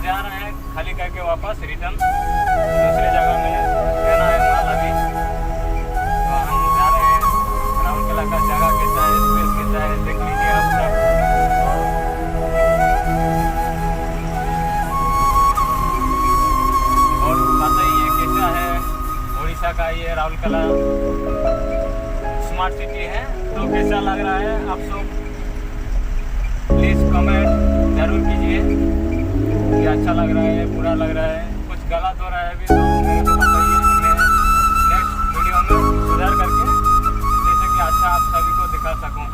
जा रहे हैं खाली करके वापस रिटर्न दूसरे जगह में लेना है माल अभी। तो हम जा रहे हैं राउंड किला का जगह कैसा है, स्पेस कैसा है, देख लीजिए आप सब। और पता ही है कैसा है उड़ीसा का ये राउरकेला स्मार्ट सिटी है। तो कैसा लग रहा है आप सब प्लीज़ कमेंट जरूर कीजिए कि अच्छा लग रहा है, बुरा लग रहा है, कुछ गलत हो रहा है अभी तो मेरे को बताइए। मैं नेक्स्ट वीडियो में सुधार करके जैसे कि अच्छा आप सभी को दिखा सकूं।